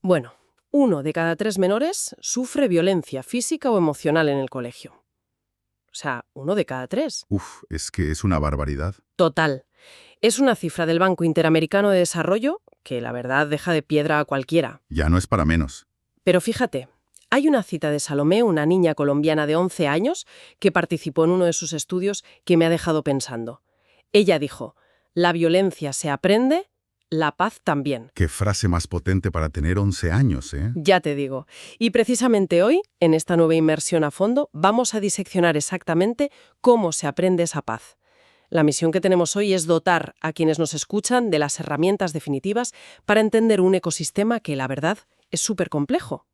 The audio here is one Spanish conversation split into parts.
Bueno, 1 de cada 3 menores sufre violencia física o emocional en el colegio. O sea, 1 de cada 3. Uf, es que es una barbaridad. Total. Es una cifra del Banco Interamericano de Desarrollo que la verdad deja de piedra a cualquiera. Ya no es para menos. Pero fíjate, hay una cita de Salomé, una niña colombiana de 11 años, que participó en uno de sus estudios que me ha dejado pensando. Ella dijo, la violencia se aprende, la paz también. Qué frase más potente para tener 11 años, ¿eh? Ya te digo. Y precisamente hoy, en esta nueva inmersión a fondo, vamos a diseccionar exactamente cómo se aprende esa paz. La misión que tenemos hoy es dotar a quienes nos escuchan de las herramientas definitivas para entender un ecosistema que, la verdad, es súper complejo.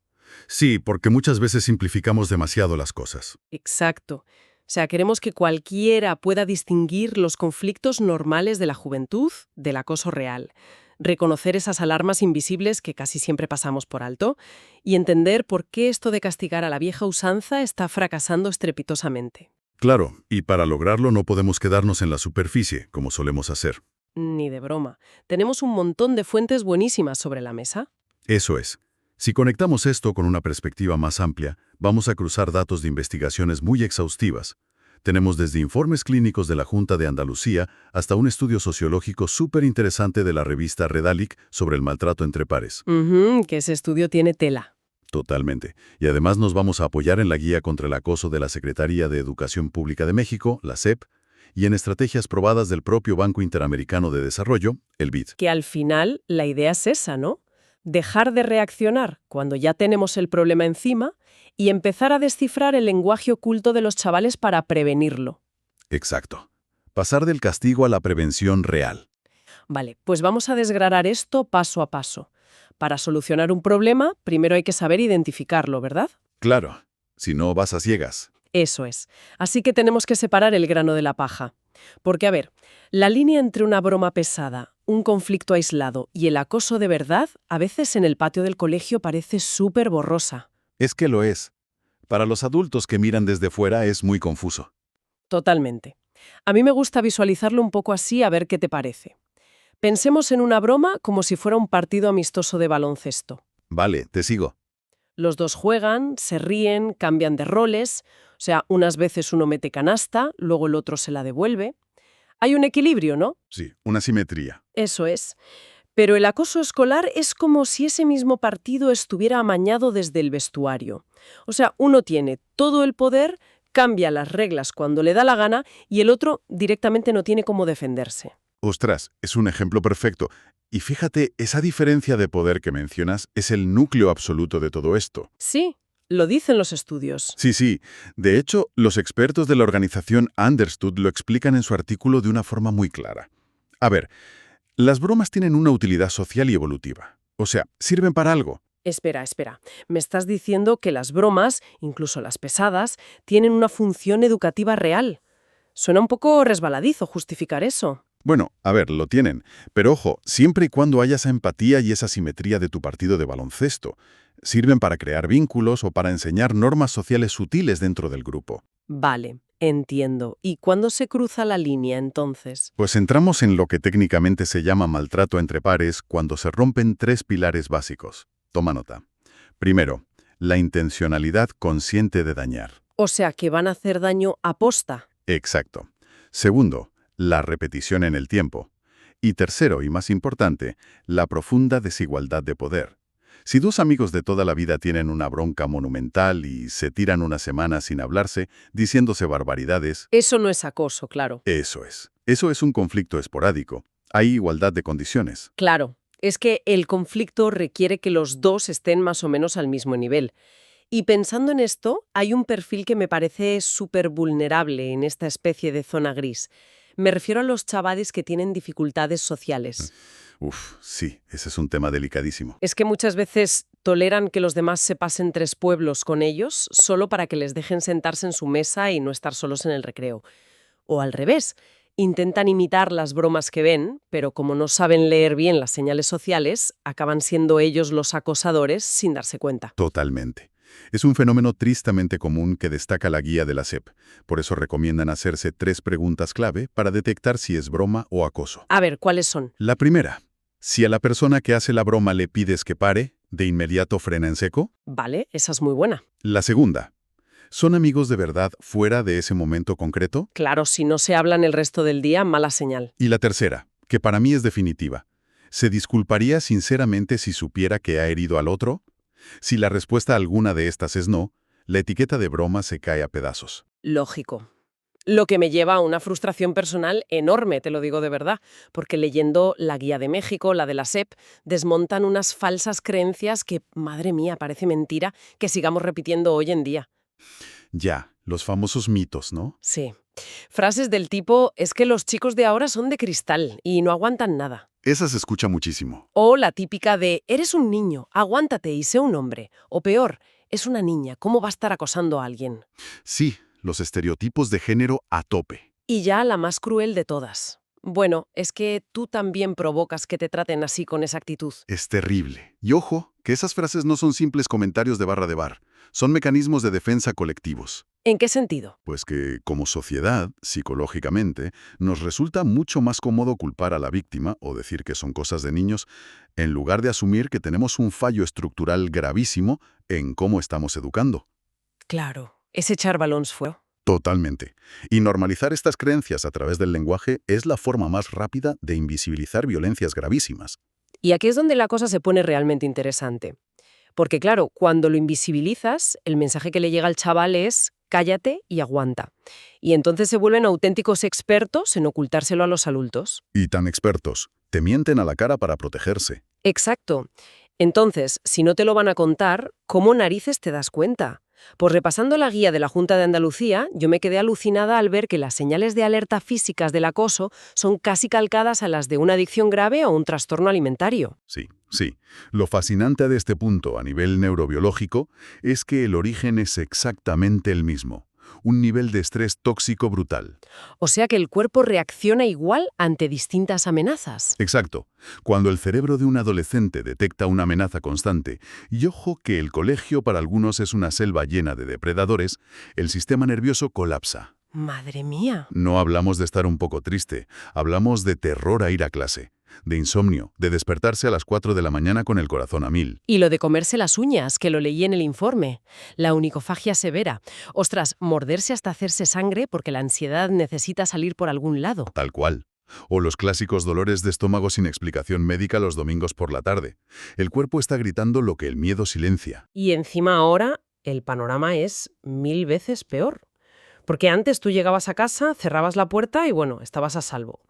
Sí, porque muchas veces simplificamos demasiado las cosas. Exacto. O sea, queremos que cualquiera pueda distinguir los conflictos normales de la juventud del acoso real, reconocer esas alarmas invisibles que casi siempre pasamos por alto y entender por qué esto de castigar a la vieja usanza está fracasando estrepitosamente. Claro, y para lograrlo no podemos quedarnos en la superficie, como solemos hacer. Ni de broma. Tenemos un montón de fuentes buenísimas sobre la mesa. Eso es. Si conectamos esto con una perspectiva más amplia, vamos a cruzar datos de investigaciones muy exhaustivas. Tenemos desde informes clínicos de la Junta de Andalucía hasta un estudio sociológico súper interesante de la revista Redalic sobre el maltrato entre pares. Que ese estudio tiene tela. Totalmente. Y además nos vamos a apoyar en la guía contra el acoso de la Secretaría de Educación Pública de México, la SEP, y en estrategias probadas del propio Banco Interamericano de Desarrollo, el BID. Que al final la idea es esa, ¿no? Dejar de reaccionar cuando ya tenemos el problema encima y empezar a descifrar el lenguaje oculto de los chavales para prevenirlo. Exacto. Pasar del castigo a la prevención real. Vale, pues vamos a desgranar esto paso a paso. Para solucionar un problema, primero hay que saber identificarlo, ¿verdad? Claro, si no vas a ciegas. Eso es. Así que tenemos que separar el grano de la paja. Porque, a ver, la línea entre una broma pesada, un conflicto aislado y el acoso de verdad, a veces en el patio del colegio parece súper borrosa. Es que lo es. Para los adultos que miran desde fuera es muy confuso. Totalmente. A mí me gusta visualizarlo un poco así a ver qué te parece. Pensemos en una broma como si fuera un partido amistoso de baloncesto. Vale, te sigo. Los dos juegan, se ríen, cambian de roles, o sea, unas veces uno mete canasta, luego el otro se la devuelve. Hay un equilibrio, ¿no? Sí, una simetría. Eso es. Pero el acoso escolar es como si ese mismo partido estuviera amañado desde el vestuario. O sea, uno tiene todo el poder, cambia las reglas cuando le da la gana y el otro directamente no tiene cómo defenderse. Ostras, es un ejemplo perfecto. Y fíjate, esa diferencia de poder que mencionas es el núcleo absoluto de todo esto. Sí, lo dicen los estudios. Sí. De hecho, los expertos de la organización Understood lo explican en su artículo de una forma muy clara. A ver, las bromas tienen una utilidad social y evolutiva. O sea, sirven para algo. Espera. Me estás diciendo que las bromas, incluso las pesadas, tienen una función educativa real. Suena un poco resbaladizo justificar eso. Bueno, a ver, lo tienen. Pero ojo, siempre y cuando haya esa empatía y esa simetría de tu partido de baloncesto. Sirven para crear vínculos o para enseñar normas sociales sutiles dentro del grupo. Vale, entiendo. ¿Y cuándo se cruza la línea, entonces? Pues entramos en lo que técnicamente se llama maltrato entre pares cuando se rompen 3 pilares básicos. Toma nota. Primero, la intencionalidad consciente de dañar. O sea, que van a hacer daño aposta. Exacto. Segundo, la repetición en el tiempo. Y tercero, y más importante, la profunda desigualdad de poder. Si 2 amigos de toda la vida tienen una bronca monumental y se tiran una semana sin hablarse, diciéndose barbaridades, Eso no es acoso, claro. eso es. Eso es un conflicto esporádico. Hay igualdad de condiciones. Claro, es que el conflicto requiere que los dos estén más o menos al mismo nivel. Y pensando en esto, hay un perfil que me parece súper vulnerable en esta especie de zona gris. Me refiero a los chavales que tienen dificultades sociales. Uf, sí, ese es un tema delicadísimo. Es que muchas veces toleran que los demás se pasen 3 pueblos con ellos solo para que les dejen sentarse en su mesa y no estar solos en el recreo. O al revés, intentan imitar las bromas que ven, pero como no saben leer bien las señales sociales, acaban siendo ellos los acosadores sin darse cuenta. Totalmente. Es un fenómeno tristemente común que destaca la guía de la SEP. Por eso recomiendan hacerse 3 preguntas clave para detectar si es broma o acoso. A ver, ¿cuáles son? La primera, si a la persona que hace la broma le pides que pare, ¿De inmediato frena en seco? Vale, esa es muy buena. La segunda. ¿Son amigos de verdad fuera de ese momento concreto? Claro, si no se hablan el resto del día, mala señal. Y la tercera, que para mí es definitiva. ¿Se disculparía sinceramente si supiera que ha herido al otro? Si la respuesta a alguna de estas es no, la etiqueta de broma se cae a pedazos. Lógico. Lo que me lleva a una frustración personal enorme, te lo digo de verdad, porque leyendo la Guía de México, la de la SEP, desmontan unas falsas creencias que, madre mía, parece mentira que sigamos repitiendo hoy en día. Ya, los famosos mitos, ¿no? Sí. Frases del tipo, es que los chicos de ahora son de cristal y no aguantan nada. Esa se escucha muchísimo. O la típica de, eres un niño, aguántate y sé un hombre. O peor, es una niña, ¿cómo va a estar acosando a alguien? Sí, los estereotipos de género a tope. Y ya la más cruel de todas. Bueno, es que tú también provocas que te traten así con esa actitud. Es terrible. Y ojo, que esas frases no son simples comentarios de barra de bar. Son mecanismos de defensa colectivos. ¿En qué sentido? Pues que, como sociedad, psicológicamente, nos resulta mucho más cómodo culpar a la víctima o decir que son cosas de niños, en lugar de asumir que tenemos un fallo estructural gravísimo en cómo estamos educando. Claro, es echar balones fuera. Totalmente. Y normalizar estas creencias a través del lenguaje es la forma más rápida de invisibilizar violencias gravísimas. Y aquí es donde la cosa se pone realmente interesante. Porque claro, cuando lo invisibilizas, el mensaje que le llega al chaval es cállate y aguanta. Y entonces se vuelven auténticos expertos en ocultárselo a los adultos. Y tan expertos, te mienten a la cara para protegerse. Exacto. Entonces, si no te lo van a contar, ¿cómo narices te das cuenta? Pues repasando la guía de la Junta de Andalucía, yo me quedé alucinada al ver que las señales de alerta físicas del acoso son casi calcadas a las de una adicción grave o un trastorno alimentario. Sí, sí. Lo fascinante de este punto a nivel neurobiológico es que el origen es exactamente el mismo. Un nivel de estrés tóxico brutal. O sea que el cuerpo reacciona igual ante distintas amenazas. Exacto. Cuando el cerebro de un adolescente detecta una amenaza constante, y ojo que el colegio para algunos es una selva llena de depredadores, el sistema nervioso colapsa. Madre mía. No hablamos de estar un poco triste, hablamos de terror a ir a clase, de insomnio, de despertarse a las 4 de la mañana con el corazón a 1000. Y lo de comerse las uñas, que lo leí en el informe. La onicofagia severa. Ostras, morderse hasta hacerse sangre porque la ansiedad necesita salir por algún lado. Tal cual. O los clásicos dolores de estómago sin explicación médica los domingos por la tarde. El cuerpo está gritando lo que el miedo silencia. Y encima ahora el panorama es 1000 veces peor. Porque antes tú llegabas a casa, cerrabas la puerta y bueno, estabas a salvo.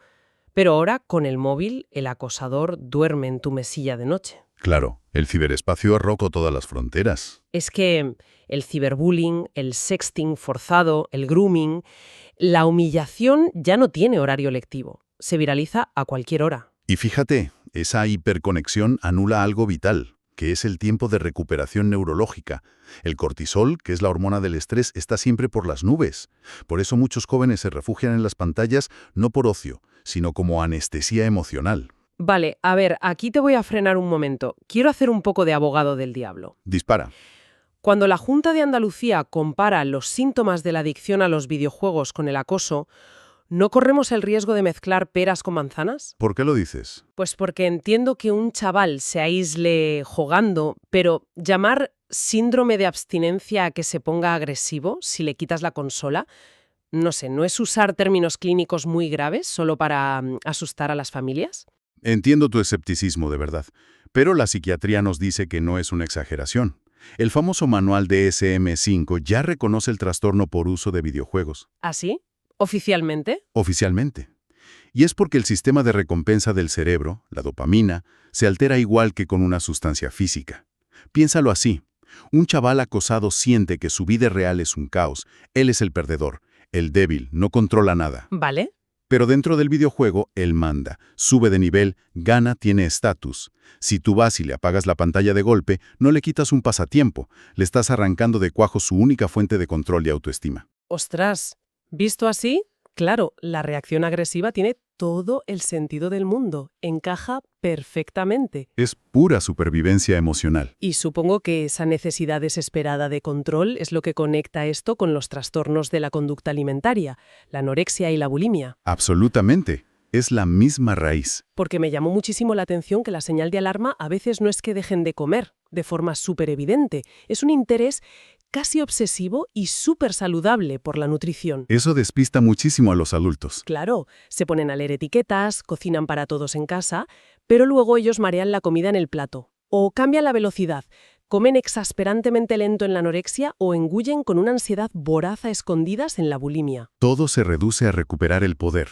Pero ahora, con el móvil, el acosador duerme en tu mesilla de noche. Claro, el ciberespacio ha roto todas las fronteras. Es que el ciberbullying, el sexting forzado, el grooming, la humillación ya no tiene horario lectivo. Se viraliza a cualquier hora. Y fíjate, esa hiperconexión anula algo vital, que es el tiempo de recuperación neurológica. El cortisol, que es la hormona del estrés, está siempre por las nubes. Por eso muchos jóvenes se refugian en las pantallas no por ocio, sino como anestesia emocional. Vale, a ver, aquí te voy a frenar un momento. Quiero hacer un poco de abogado del diablo. Dispara. Cuando la Junta de Andalucía compara los síntomas de la adicción a los videojuegos con el acoso, ¿no corremos el riesgo de mezclar peras con manzanas? ¿Por qué lo dices? Pues porque entiendo que un chaval se aísle jugando, pero llamar síndrome de abstinencia a que se ponga agresivo si le quitas la consola, no sé, ¿no es usar términos clínicos muy graves solo para asustar a las familias? Entiendo tu escepticismo, de verdad. Pero la psiquiatría nos dice que no es una exageración. El famoso manual DSM-5 ya reconoce el trastorno por uso de videojuegos. ¿Así? ¿Oficialmente? Oficialmente. Y es porque el sistema de recompensa del cerebro, la dopamina, se altera igual que con una sustancia física. Piénsalo así. Un chaval acosado siente que su vida real es un caos. Él es el perdedor, el débil, no controla nada. ¿Vale? Pero dentro del videojuego, él manda, sube de nivel, gana, tiene estatus. Si tú vas y le apagas la pantalla de golpe, no le quitas un pasatiempo, le estás arrancando de cuajo su única fuente de control y autoestima. Ostras, visto así, claro, la reacción agresiva tiene todo el sentido del mundo, encaja perfectamente. Es pura supervivencia emocional. Y supongo que esa necesidad desesperada de control es lo que conecta esto con los trastornos de la conducta alimentaria, la anorexia y la bulimia. Absolutamente. Es la misma raíz. Porque me llamó muchísimo la atención que la señal de alarma a veces no es que dejen de comer, de forma súper evidente. Es un interés casi obsesivo y súper saludable por la nutrición. Eso despista muchísimo a los adultos. Claro, se ponen a leer etiquetas, cocinan para todos en casa, pero luego ellos marean la comida en el plato. O cambian la velocidad, comen exasperantemente lento en la anorexia o engullen con una ansiedad voraz a escondidas en la bulimia. Todo se reduce a recuperar el poder.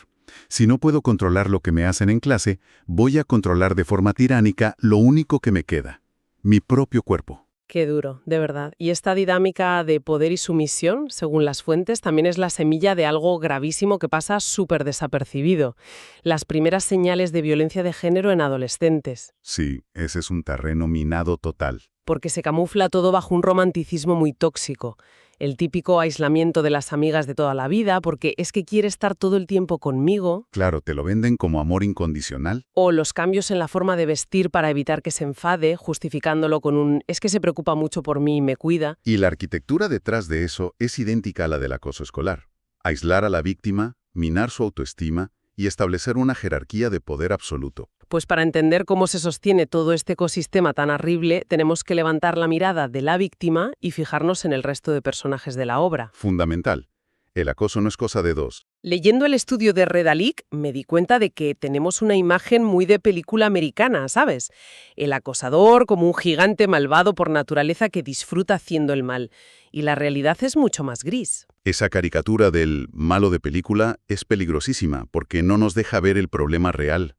Si no puedo controlar lo que me hacen en clase, voy a controlar de forma tiránica lo único que me queda, mi propio cuerpo. Qué duro, de verdad. Y esta dinámica de poder y sumisión, según las fuentes, también es la semilla de algo gravísimo que pasa súper desapercibido. Las primeras señales de violencia de género en adolescentes. Sí, ese es un terreno minado total. Porque se camufla todo bajo un romanticismo muy tóxico. El típico aislamiento de las amigas de toda la vida, porque es que quiere estar todo el tiempo conmigo. Claro, te lo venden como amor incondicional. O los cambios en la forma de vestir para evitar que se enfade, justificándolo con un «es que se preocupa mucho por mí y me cuida». Y la arquitectura detrás de eso es idéntica a la del acoso escolar. Aislar a la víctima, minar su autoestima y establecer una jerarquía de poder absoluto. Pues para entender cómo se sostiene todo este ecosistema tan horrible, tenemos que levantar la mirada de la víctima y fijarnos en el resto de personajes de la obra. Fundamental. El acoso no es cosa de dos. Leyendo el estudio de Redalic, me di cuenta de que tenemos una imagen muy de película americana, ¿sabes? El acosador como un gigante malvado por naturaleza que disfruta haciendo el mal. Y la realidad es mucho más gris. Esa caricatura del malo de película es peligrosísima porque no nos deja ver el problema real.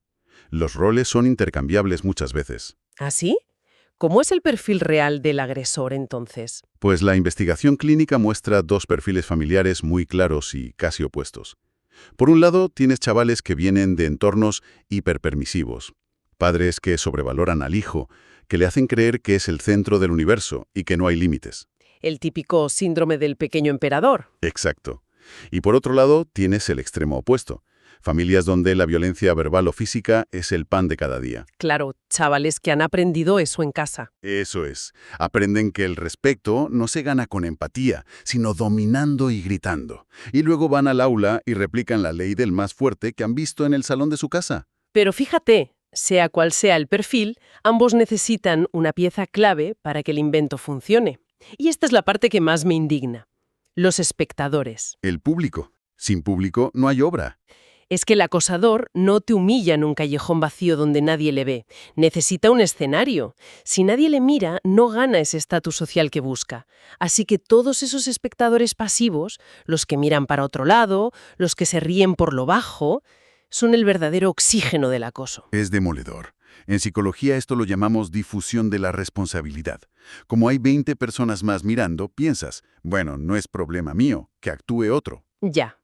Los roles son intercambiables muchas veces. ¿Ah, sí? ¿Cómo es el perfil real del agresor entonces? Pues la investigación clínica muestra dos perfiles familiares muy claros y casi opuestos. Por un lado, tienes chavales que vienen de entornos hiperpermisivos, padres que sobrevaloran al hijo, que le hacen creer que es el centro del universo y que no hay límites. El típico síndrome del pequeño emperador. Exacto. Y por otro lado, tienes el extremo opuesto. Familias donde la violencia verbal o física es el pan de cada día. Claro, chavales que han aprendido eso en casa. Eso es. Aprenden que el respeto no se gana con empatía, sino dominando y gritando. Y luego van al aula y replican la ley del más fuerte que han visto en el salón de su casa. Pero fíjate, sea cual sea el perfil, ambos necesitan una pieza clave para que el invento funcione. Y esta es la parte que más me indigna. Los espectadores. El público. Sin público no hay obra. Es que el acosador no te humilla en un callejón vacío donde nadie le ve. Necesita un escenario. Si nadie le mira, no gana ese estatus social que busca. Así que todos esos espectadores pasivos, los que miran para otro lado, los que se ríen por lo bajo, son el verdadero oxígeno del acoso. Es demoledor. En psicología esto lo llamamos difusión de la responsabilidad. Como hay 20 personas más mirando, piensas, bueno, no es problema mío, que actúe otro. Ya.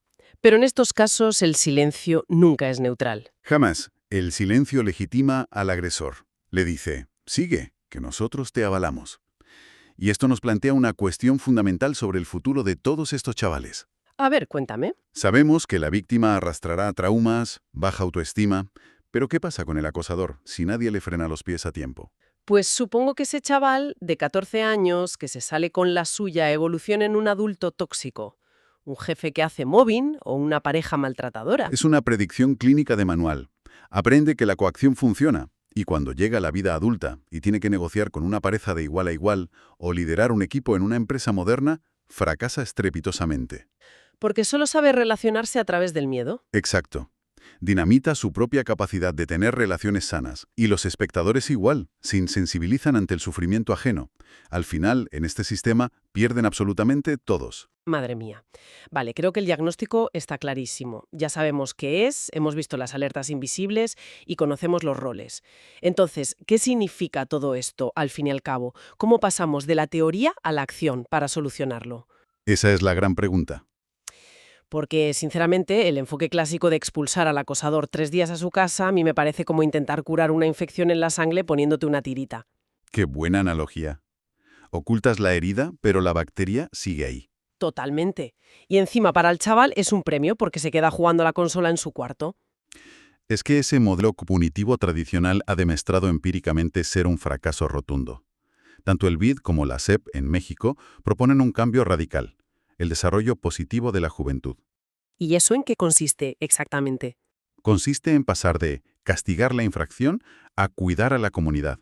Pero en estos casos el silencio nunca es neutral. Jamás. El silencio legitima al agresor. Le dice, sigue, que nosotros te avalamos. Y esto nos plantea una cuestión fundamental sobre el futuro de todos estos chavales. A ver, cuéntame. Sabemos que la víctima arrastrará traumas, baja autoestima, pero ¿qué pasa con el acosador si nadie le frena los pies a tiempo? Pues supongo que ese chaval de 14 años que se sale con la suya evoluciona en un adulto tóxico. Un jefe que hace mobbing o una pareja maltratadora. Es una predicción clínica de manual. Aprende que la coacción funciona, y cuando llega a la vida adulta y tiene que negociar con una pareja de igual a igual o liderar un equipo en una empresa moderna, fracasa estrepitosamente. Porque solo sabe relacionarse a través del miedo. Exacto. Dinamita su propia capacidad de tener relaciones sanas. Y los espectadores igual, se insensibilizan ante el sufrimiento ajeno. Al final, en este sistema, pierden absolutamente todos. Madre mía. Vale, creo que el diagnóstico está clarísimo. Ya sabemos qué es, hemos visto las alertas invisibles y conocemos los roles. Entonces, ¿qué significa todo esto, al fin y al cabo? ¿Cómo pasamos de la teoría a la acción para solucionarlo? Esa es la gran pregunta. Porque, sinceramente, el enfoque clásico de expulsar al acosador 3 días a su casa a mí me parece como intentar curar una infección en la sangre poniéndote una tirita. ¡Qué buena analogía! Ocultas la herida, pero la bacteria sigue ahí. Totalmente. Y encima para el chaval es un premio porque se queda jugando a la consola en su cuarto. Es que ese modelo punitivo tradicional ha demostrado empíricamente ser un fracaso rotundo. Tanto el BID como la SEP en México proponen un cambio radical, el desarrollo positivo de la juventud. ¿Y eso en qué consiste exactamente? Consiste en pasar de castigar la infracción a cuidar a la comunidad.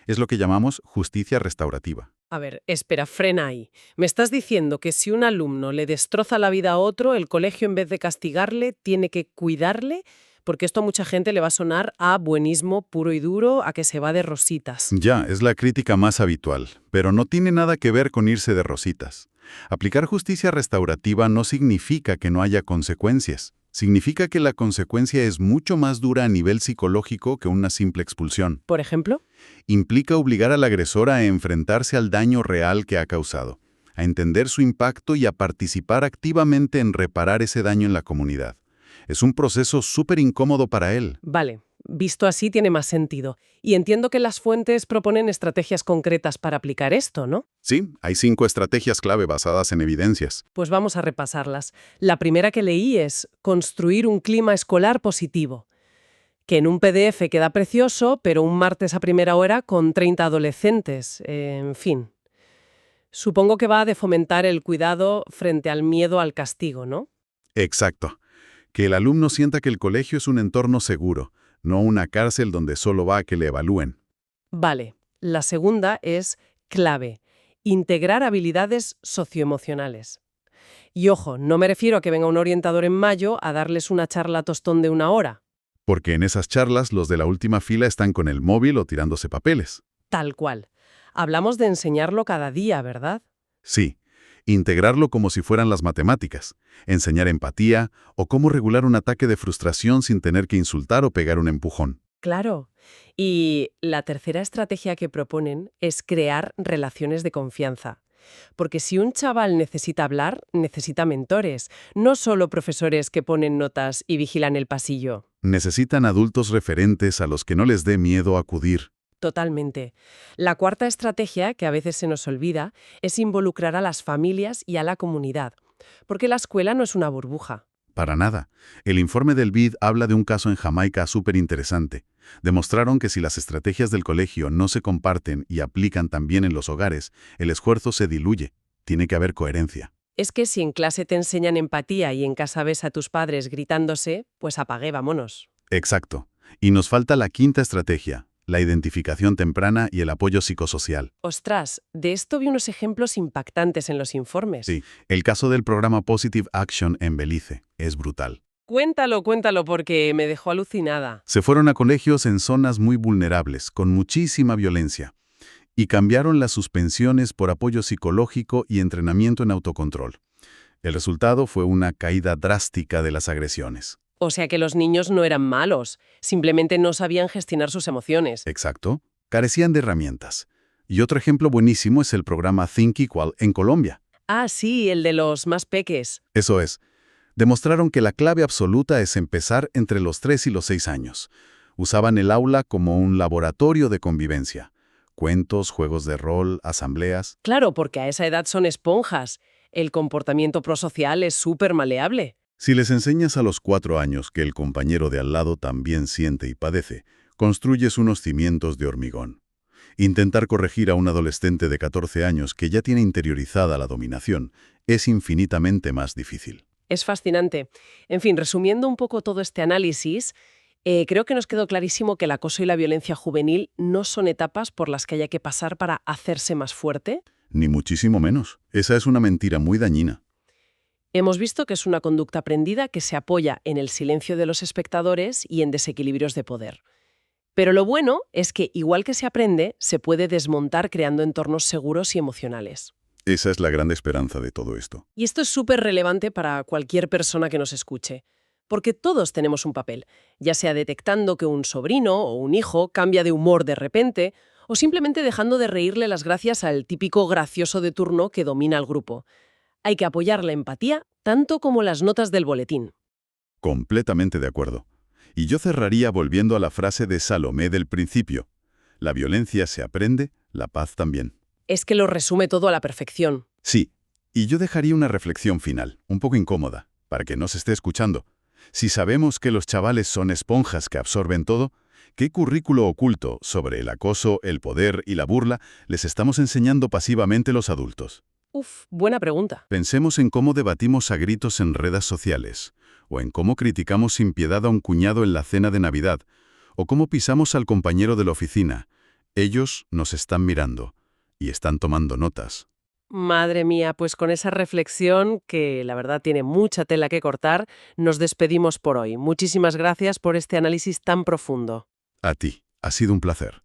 Es lo que llamamos justicia restaurativa. A ver, espera, frena ahí. Me estás diciendo que si un alumno le destroza la vida a otro, el colegio en vez de castigarle, tiene que cuidarle, porque esto a mucha gente le va a sonar a buenismo puro y duro, a que se va de rositas. Ya, es la crítica más habitual, pero no tiene nada que ver con irse de rositas. Aplicar justicia restaurativa no significa que no haya consecuencias. Significa que la consecuencia es mucho más dura a nivel psicológico que una simple expulsión. ¿Por ejemplo? Implica obligar al agresor a enfrentarse al daño real que ha causado, a entender su impacto y a participar activamente en reparar ese daño en la comunidad. Es un proceso súper incómodo para él. Vale, visto así tiene más sentido. Y entiendo que las fuentes proponen estrategias concretas para aplicar esto, ¿no? Sí, hay 5 estrategias clave basadas en evidencias. Pues vamos a repasarlas. La primera que leí es construir un clima escolar positivo, que en un PDF queda precioso, pero un martes a primera hora con 30 adolescentes, en fin. Supongo que va de fomentar el cuidado frente al miedo al castigo, ¿no? Exacto. Que el alumno sienta que el colegio es un entorno seguro, no una cárcel donde solo va a que le evalúen. Vale. La segunda es clave: integrar habilidades socioemocionales. Y ojo, no me refiero a que venga un orientador en mayo a darles una charla tostón de 1 hora. Porque en esas charlas los de la última fila están con el móvil o tirándose papeles. Tal cual. Hablamos de enseñarlo cada día, ¿verdad? Sí, integrarlo como si fueran las matemáticas, enseñar empatía o cómo regular un ataque de frustración sin tener que insultar o pegar un empujón. Claro. Y la tercera estrategia que proponen es crear relaciones de confianza. Porque si un chaval necesita hablar, necesita mentores, no solo profesores que ponen notas y vigilan el pasillo. Necesitan adultos referentes a los que no les dé miedo acudir. Totalmente. La cuarta estrategia, que a veces se nos olvida, es involucrar a las familias y a la comunidad. Porque la escuela no es una burbuja. Para nada. El informe del BID habla de un caso en Jamaica súper interesante. Demostraron que si las estrategias del colegio no se comparten y aplican también en los hogares, el esfuerzo se diluye. Tiene que haber coherencia. Es que si en clase te enseñan empatía y en casa ves a tus padres gritándose, pues apague, vámonos. Exacto. Y nos falta la quinta estrategia, la identificación temprana y el apoyo psicosocial. Ostras, de esto vi unos ejemplos impactantes en los informes. Sí, el caso del programa Positive Action en Belice es brutal. Cuéntalo, porque me dejó alucinada. Se fueron a colegios en zonas muy vulnerables, con muchísima violencia, y cambiaron las suspensiones por apoyo psicológico y entrenamiento en autocontrol. El resultado fue una caída drástica de las agresiones. O sea que los niños no eran malos, simplemente no sabían gestionar sus emociones. Exacto, carecían de herramientas. Y otro ejemplo buenísimo es el programa Think Equal en Colombia. Ah, sí, el de los más peques. Eso es. Demostraron que la clave absoluta es empezar entre los 3 y los 6 años. Usaban el aula como un laboratorio de convivencia. Cuentos, juegos de rol, asambleas. Claro, porque a esa edad son esponjas. El comportamiento prosocial es súper maleable. Si les enseñas a los 4 años que el compañero de al lado también siente y padece, construyes unos cimientos de hormigón. Intentar corregir a un adolescente de 14 años que ya tiene interiorizada la dominación es infinitamente más difícil. Es fascinante. En fin, resumiendo un poco todo este análisis, creo que nos quedó clarísimo que el acoso y la violencia juvenil no son etapas por las que haya que pasar para hacerse más fuerte. Ni muchísimo menos. Esa es una mentira muy dañina. Hemos visto que es una conducta aprendida que se apoya en el silencio de los espectadores y en desequilibrios de poder. Pero lo bueno es que, igual que se aprende, se puede desmontar creando entornos seguros y emocionales. Esa es la gran esperanza de todo esto. Y esto es súper relevante para cualquier persona que nos escuche, porque todos tenemos un papel, ya sea detectando que un sobrino o un hijo cambia de humor de repente, o simplemente dejando de reírle las gracias al típico gracioso de turno que domina al grupo. Hay que apoyar la empatía tanto como las notas del boletín. Completamente de acuerdo. Y yo cerraría volviendo a la frase de Salomé del principio. La violencia se aprende, la paz también. Es que lo resume todo a la perfección. Sí, y yo dejaría una reflexión final, un poco incómoda, para que no se esté escuchando. Si sabemos que los chavales son esponjas que absorben todo, ¿qué currículo oculto sobre el acoso, el poder y la burla les estamos enseñando pasivamente los adultos? Buena pregunta. Pensemos en cómo debatimos a gritos en redes sociales, o en cómo criticamos sin piedad a un cuñado en la cena de Navidad, o cómo pisamos al compañero de la oficina. Ellos nos están mirando y están tomando notas. Madre mía, pues con esa reflexión, que la verdad tiene mucha tela que cortar, nos despedimos por hoy. Muchísimas gracias por este análisis tan profundo. A ti, ha sido un placer.